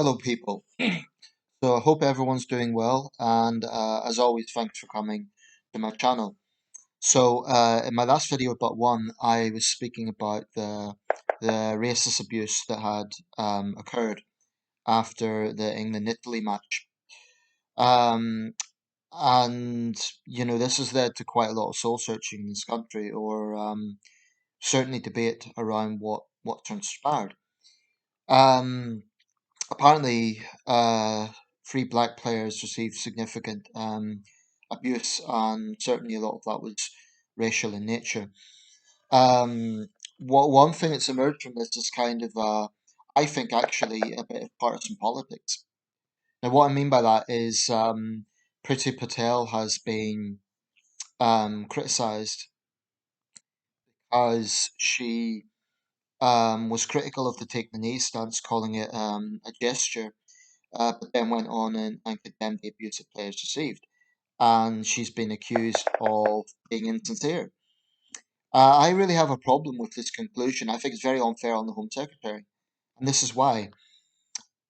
Hello, people. So I hope everyone's doing well, and as always, thanks for coming to my channel. In my last video, but one, I was speaking about the racist abuse that had occurred after the England-Italy match. Um, and this has led to quite a lot of soul searching in this country, or certainly debate around what transpired. Um, Apparently, three black players received significant abuse, and certainly a lot of that was racial in nature. Um, one thing that's emerged from this is kind of, I think, actually a bit of partisan politics. Now, what I mean by that is Priti Patel has been criticised as she was critical of the take the knee stance, calling it a gesture, but then went on and condemned the abuse that players received. And she's been accused of being insincere. I really have a problem with this conclusion. I think it's very unfair on the Home Secretary. And this is why.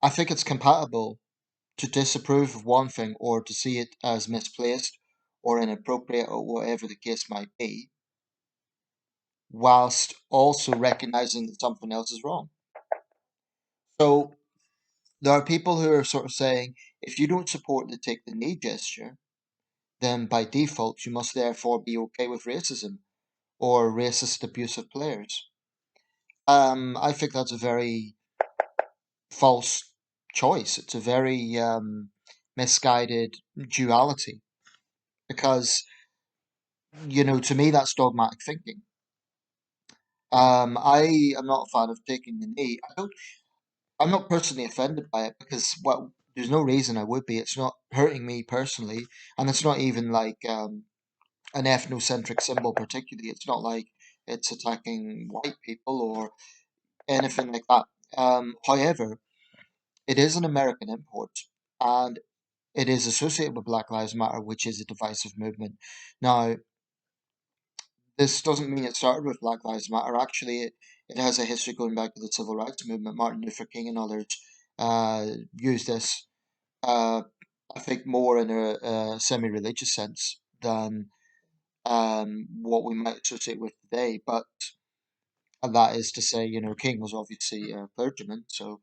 I think it's compatible to disapprove of one thing or to see it as misplaced or inappropriate or whatever the case might be, whilst also recognizing that something else is wrong. So there are people who are sort of saying, if you don't support the take the knee gesture, then by default you must therefore be okay with racism or racist abuse of players. I think that's a very false choice. It's a very misguided duality because, to me that's dogmatic thinking. I am not a fan of taking the knee. I'm not personally offended by it because there's no reason I would be. It's not hurting me personally, and it's not even like an ethnocentric symbol particularly. It's not like it's attacking white people or anything like that. However, it is an American import and it is associated with Black Lives Matter, which is a divisive movement. Now, this doesn't mean it started with Black Lives Matter. Actually, it has a history going back to the Civil Rights Movement. Martin Luther King and others used this, uh, I think, more in a semi-religious sense than what we might associate with today. But that is to say, King was obviously a clergyman, so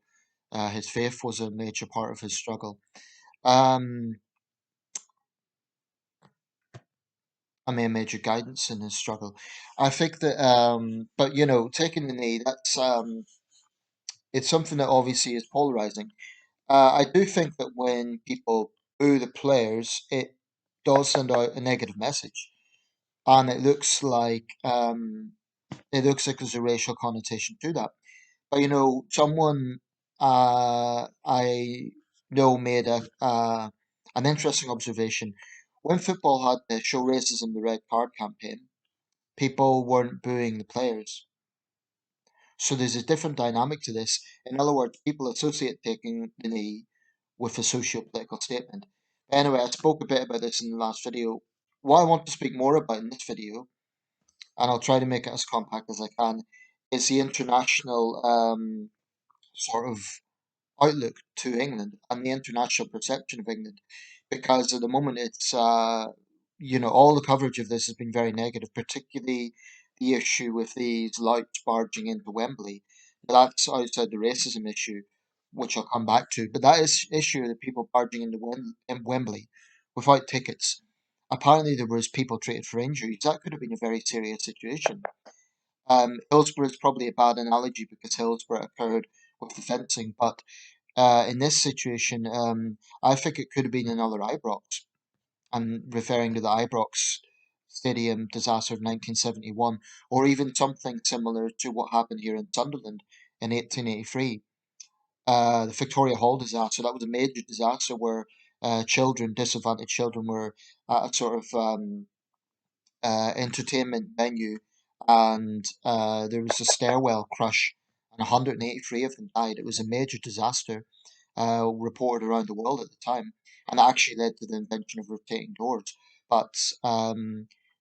his faith was a major part of his struggle. Um, I mean, a major guidance in his struggle. I think that, but taking the knee, it's something that obviously is polarizing. I do think that when people boo the players, it does send out a negative message, and it looks like there's a racial connotation to that. But someone I know made an interesting observation. When football had the Show Racism the Red Card campaign, people weren't booing the players. So there's a different dynamic to this. In other words, people associate taking the knee with a socio-political statement. Anyway, I spoke a bit about this in the last video. What I want to speak more about in this video, and I'll try to make it as compact as I can, is the international sort of outlook to England and the international perception of England. Because at the moment, all the coverage of this has been very negative, particularly the issue with these louts barging into Wembley. Now, that's outside the racism issue, which I'll come back to. But that is issue of the people barging into Wembley without tickets. Apparently, there was people treated for injuries. That could have been a very serious situation. Hillsborough is probably a bad analogy because Hillsborough occurred with the fencing, but in this situation, I think it could have been another Ibrox. I'm referring to the Ibrox Stadium disaster of 1971, or even something similar to what happened here in Sunderland in 1883. The Victoria Hall disaster, that was a major disaster where disadvantaged children, were at a sort of entertainment venue, and there was a stairwell crush, and 183 of them died. It was a major disaster, reported around the world at the time, and that actually led to the invention of rotating doors. But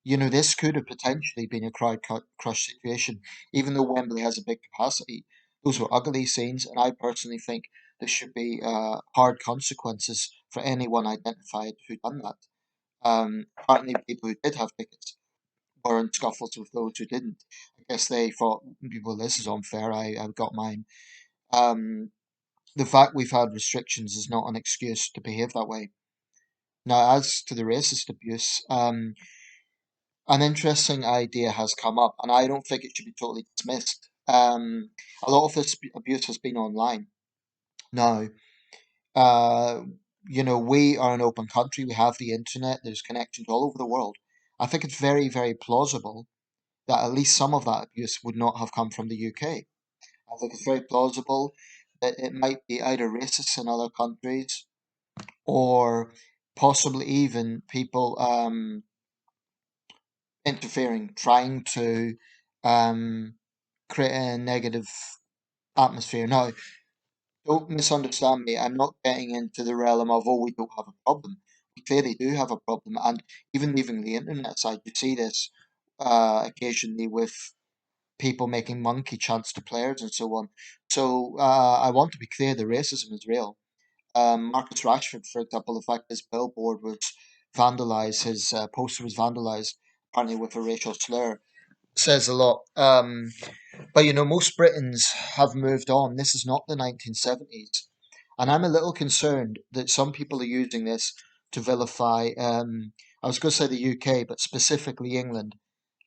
this could have potentially been a crowd crush situation, even though Wembley has a big capacity. Those were ugly scenes, and I personally think there should be hard consequences for anyone identified who done that. Apparently, people who did have tickets were in scuffles with those who didn't. I guess they thought, well, this is unfair. I've got mine. Um, the fact we've had restrictions is not an excuse to behave that way. Now, as to the racist abuse, an interesting idea has come up, and I don't think it should be totally dismissed. A lot of this abuse has been online. Now, uh, we are an open country. We have the internet. There's connections all over the world. I think it's very, very plausible that at least some of that abuse would not have come from the UK. I think it's very plausible that it might be either racists in other countries or possibly even people interfering, trying to um, create a negative atmosphere. Now, don't misunderstand me. I'm not getting into the realm of, oh, we don't have a problem. We clearly do have a problem. And even leaving the internet aside, you see this occasionally with people making monkey chants to players and so on. So I want to be clear, the racism is real. Marcus Rashford, for example, the fact his billboard was vandalized, his poster was vandalized, apparently with a racial slur, says a lot. But most Britons have moved on. This is not the 1970s. And I'm a little concerned that some people are using this to vilify, I was going to say the UK, but specifically England.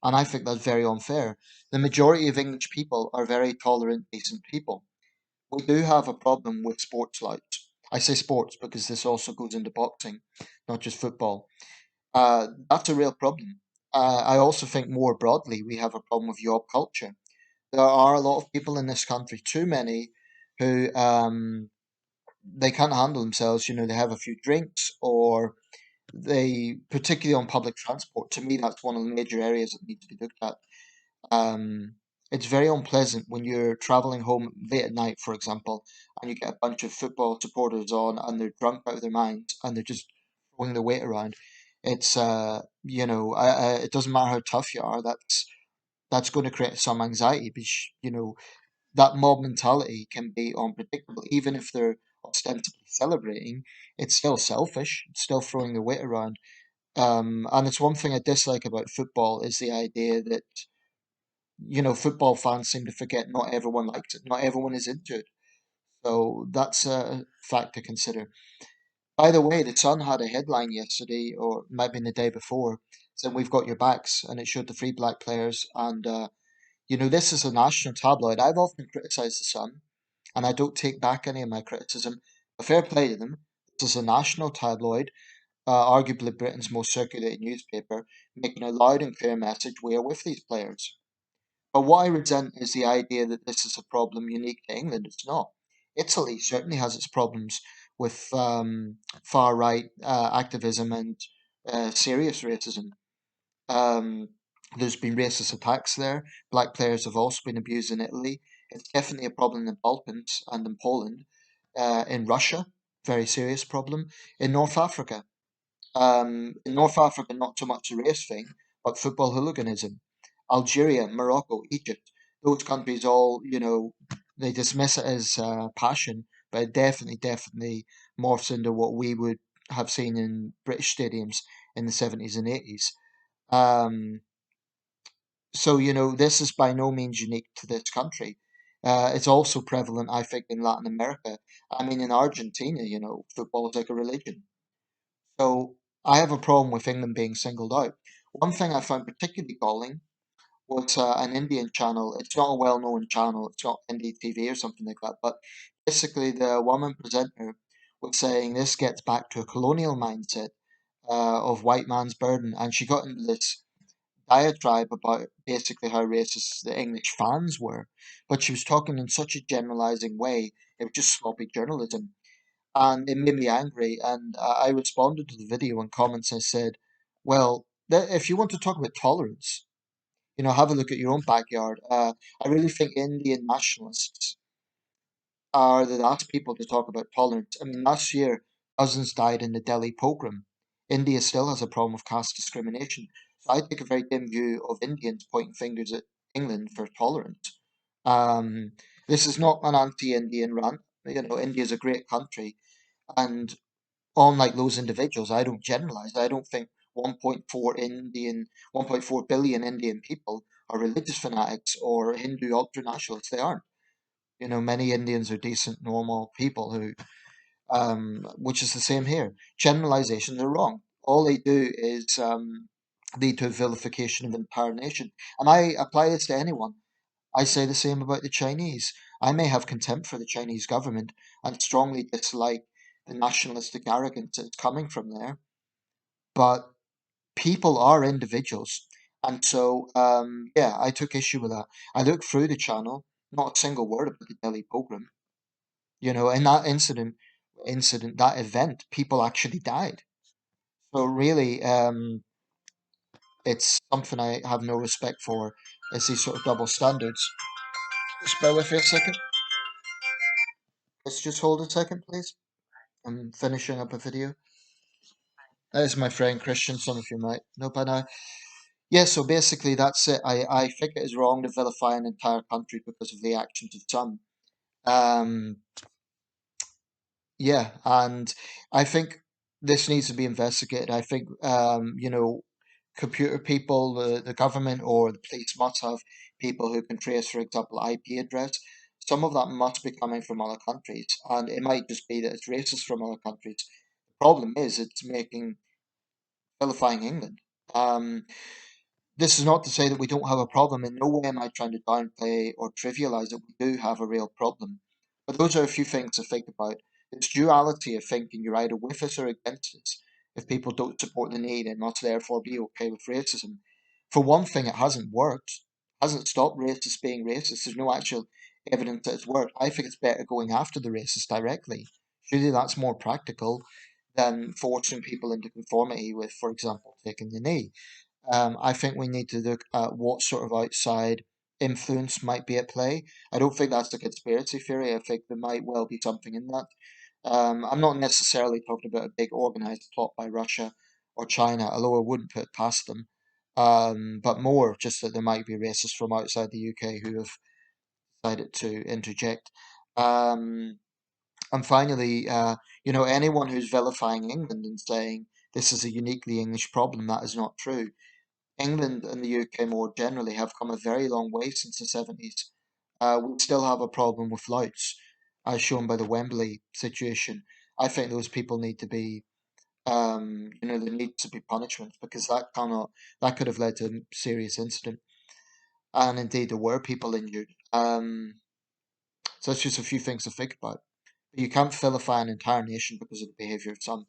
And I think that's very unfair. The majority of English people are very tolerant, decent people. We do have a problem with sports louts. I say sports because this also goes into boxing, not just football. That's a real problem. I also think more broadly we have a problem with yob culture. There are a lot of people in this country, too many, who they can't handle themselves. They have a few drinks or they, particularly on public transport. To me, that's one of the major areas that need to be looked at. Um, it's very unpleasant when you're traveling home late at night, for example, and you get a bunch of football supporters on and they're drunk out of their minds and they're just throwing their weight around. It's it doesn't matter how tough you are. That's going to create some anxiety because that mob mentality can be unpredictable. Even if they're ostensibly celebrating, it's still selfish. It's still throwing their weight around. And it's one thing I dislike about football is the idea that football fans seem to forget not everyone likes it, not everyone is into it. So that's a fact to consider. By the way, the Sun had a headline yesterday, or it might have been the day before, saying we've got your backs, and it showed the three black players. And this is a national tabloid. I've often criticised the Sun, and I don't take back any of my criticism. But fair play to them. This is a national tabloid, arguably Britain's most circulated newspaper, making a loud and clear message: we are with these players. But what I resent is the idea that this is a problem unique to England. It's not. Italy certainly has its problems with far right activism and serious racism. Um, there's been racist attacks there. Black players have also been abused in Italy. It's definitely a problem in the Balkans and in Poland. In Russia, very serious problem. In North Africa, in North Africa, not so much a race thing, but football hooliganism. Algeria, Morocco, Egypt, those countries all, they dismiss it as passion, but it definitely morphs into what we would have seen in British stadiums in the 70s and 80s. Um, so, this is by no means unique to this country. It's also prevalent, I think, in Latin America. I mean, in Argentina, football is like a religion. So I have a problem with England being singled out. One thing I found particularly galling was an Indian channel. It's not a well-known channel. It's not NDTV or something like that. But basically, the woman presenter was saying this gets back to a colonial mindset of white man's burden, and she got into this diatribe about basically how racist the English fans were. But she was talking in such a generalizing way. It was just sloppy journalism and it made me angry. And I responded to the video in comments. I said, "Well, if you want to talk about tolerance, have a look at your own backyard." I really think Indian nationalists are the last people to talk about tolerance. I mean, last year, dozens died in the Delhi pogrom. India still has a problem of caste discrimination. So I take a very dim view of Indians pointing fingers at England for tolerance. Um, This is not an anti-Indian rant. India is a great country, and unlike those individuals, I don't generalize. I don't think 1.4 billion Indian people are religious fanatics or Hindu ultra-nationalists. They aren't. Many Indians are decent, normal people which is the same here. Generalizations are wrong. All they do is lead to a vilification of the entire nation. And I apply this to anyone. I say the same about the Chinese. I may have contempt for the Chinese government and strongly dislike the nationalistic arrogance that's coming from there, but people are individuals. And so, yeah, I took issue with that. I looked through the channel, not a single word about the Delhi pogrom. In that that event, people actually died. So really, it's something I have no respect for, is these sort of double standards. Just bear with me a second. Let's just hold a second, please. I'm finishing up a video. That is my friend Christian. Some of you might know by now. Yeah, so basically that's it. I think it is wrong to vilify an entire country because of the actions of some. Um, yeah, and I think this needs to be investigated. I think, computer people, the government or the police must have people who can trace, for example, IP address. Some of that must be coming from other countries, and it might just be that it's racist from other countries. The problem is it's making vilifying England. This is not to say that we don't have a problem. In no way am I trying to downplay or trivialize it. We do have a real problem. But those are a few things to think about. It's duality of thinking you're either with us or against us. If people don't support the need, it must therefore be okay with racism. For one thing, it hasn't worked. Hasn't stopped racists being racist. There's no actual evidence that it's worked. I think it's better going after the racists directly. Surely that's more practical than forcing people into conformity with, for example, taking the knee. I think we need to look at what sort of outside influence might be at play. I don't think that's a conspiracy theory. I think there might well be something in that. I'm not necessarily talking about a big organized plot by Russia or China, although I wouldn't put it past them. But more just that there might be racists from outside the UK who have decided to interject. Um, and finally, anyone who's vilifying England and saying this is a uniquely English problem, that is not true. England and the UK more generally have come a very long way since the 70s. We still have a problem with louts, as shown by the Wembley situation. I think those people need to be, there needs to be punishment because that could have led to a serious incident. And indeed, there were people injured. So that's just a few things to think about. But you can't vilify an entire nation because of the behaviour of some.